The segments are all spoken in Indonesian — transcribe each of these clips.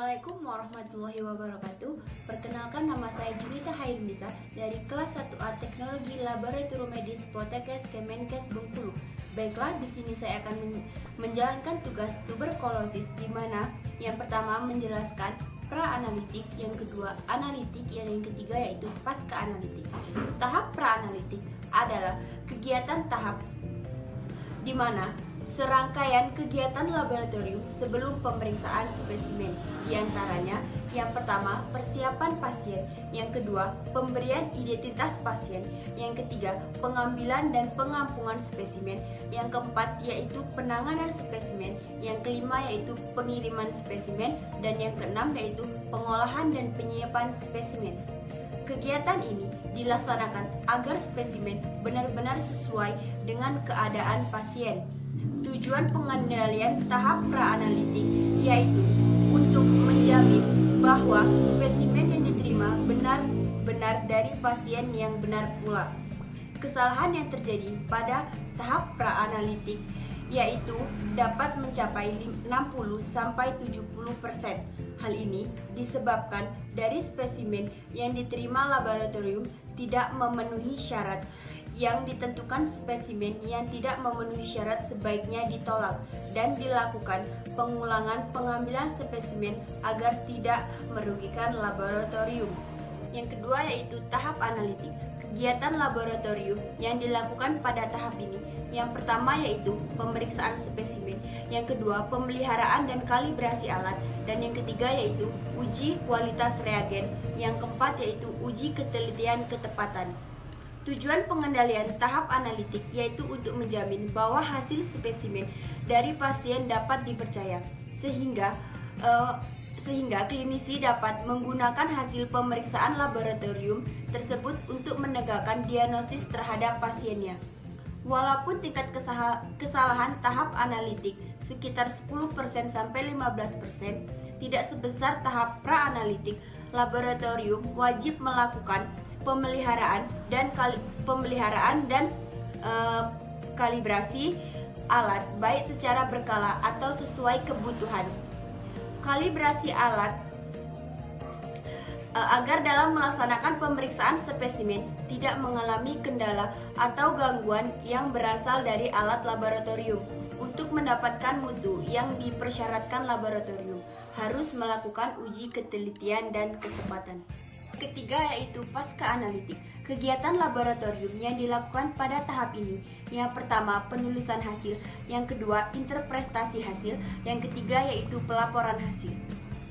Assalamualaikum warahmatullahi wabarakatuh. Perkenalkan, nama saya Junita Hairunisa dari kelas 1A Teknologi Laboratorium Medis Protekes Kemenkes Bengkulu. Baiklah, di sini saya akan menjalankan tugas tuberkulosis, di mana yang pertama menjelaskan pra-analitik, yang kedua analitik, dan yang ketiga yaitu pasca analitik. Tahap pra-analitik adalah kegiatan tahap di mana serangkaian kegiatan laboratorium sebelum pemeriksaan spesimen, diantaranya yang pertama persiapan pasien, yang kedua pemberian identitas pasien, yang ketiga pengambilan dan pengampungan spesimen, yang keempat yaitu penanganan spesimen, yang kelima yaitu pengiriman spesimen, dan yang keenam yaitu pengolahan dan penyiapan spesimen. Kegiatan ini dilaksanakan agar spesimen benar-benar sesuai dengan keadaan pasien. Tujuan pengendalian tahap pra-analitik yaitu untuk menjamin bahwa spesimen yang diterima benar-benar dari pasien yang benar pula. Kesalahan yang terjadi pada tahap pra-analitik yaitu dapat mencapai 60-70%. Hal ini disebabkan dari spesimen yang diterima laboratorium tidak memenuhi syarat yang ditentukan. Spesimen yang tidak memenuhi syarat sebaiknya ditolak dan dilakukan pengulangan pengambilan spesimen agar tidak merugikan laboratorium. Yang kedua yaitu tahap analitik. Kegiatan laboratorium yang dilakukan pada tahap ini, yang pertama yaitu pemeriksaan spesimen, yang kedua pemeliharaan dan kalibrasi alat, dan yang ketiga yaitu uji kualitas reagen, yang keempat yaitu uji ketelitian ketepatan. Tujuan pengendalian tahap analitik yaitu untuk menjamin bahwa hasil spesimen dari pasien dapat dipercaya, sehingga klinisi dapat menggunakan hasil pemeriksaan laboratorium tersebut untuk menegakkan diagnosis terhadap pasiennya. Walaupun tingkat kesalahan tahap analitik sekitar 10% sampai 15%, tidak sebesar tahap pra-analitik, laboratorium wajib melakukan pemeliharaan dan kalibrasi alat baik secara berkala atau sesuai kebutuhan. Kalibrasi alat agar dalam melaksanakan pemeriksaan spesimen tidak mengalami kendala atau gangguan yang berasal dari alat laboratorium. Untuk mendapatkan mutu yang dipersyaratkan, laboratorium harus melakukan uji ketelitian dan ketepatan. Ketiga yaitu pasca analitik. Kegiatan laboratorium yang dilakukan pada tahap ini, yang pertama penulisan hasil, yang kedua interpretasi hasil, yang ketiga yaitu pelaporan hasil.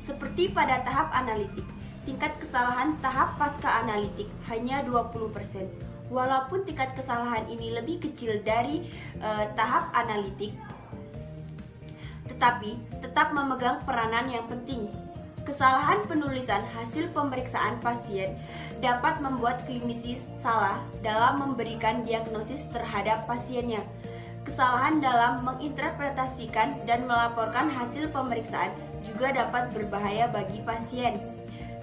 Seperti pada tahap analitik, tingkat kesalahan tahap pasca analitik hanya 20%. Walaupun tingkat kesalahan ini lebih kecil dari tahap analitik, tetapi tetap memegang peranan yang penting. Kesalahan penulisan hasil pemeriksaan pasien dapat membuat klinisi salah dalam memberikan diagnosis terhadap pasiennya. Kesalahan dalam menginterpretasikan dan melaporkan hasil pemeriksaan juga dapat berbahaya bagi pasien.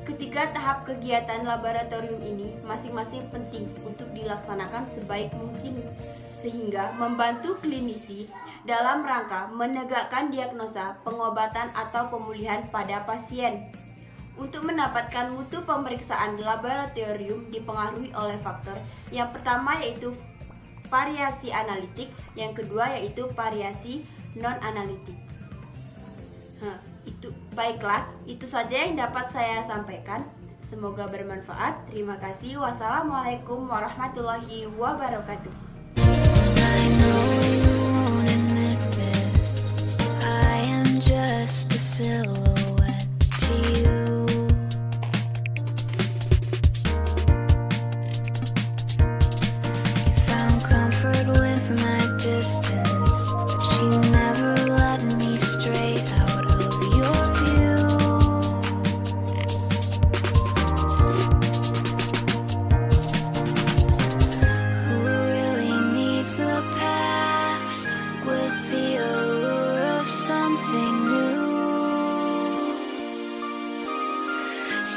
Ketiga tahap kegiatan laboratorium ini masing-masing penting untuk dilaksanakan sebaik mungkin, sehingga membantu klinisi dalam rangka menegakkan diagnosa, pengobatan, atau pemulihan pada pasien. Untuk mendapatkan mutu pemeriksaan laboratorium dipengaruhi oleh faktor yang pertama yaitu variasi analitik, yang kedua yaitu variasi non-analitik. Baiklah, itu saja yang dapat saya sampaikan. Semoga bermanfaat. Terima kasih. Wassalamualaikum warahmatullahi wabarakatuh.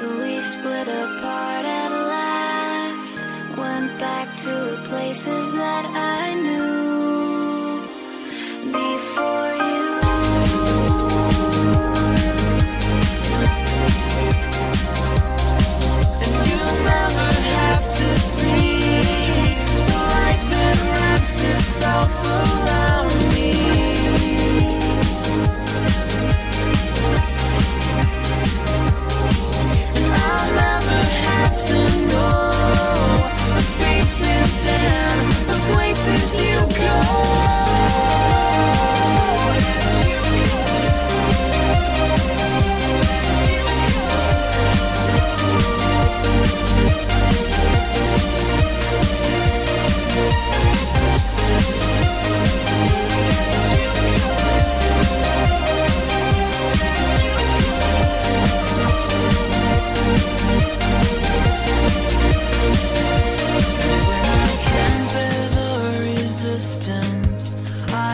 So we split apart at last, went back to the places that I knew before you.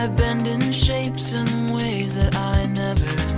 I bend in shapes and ways that I never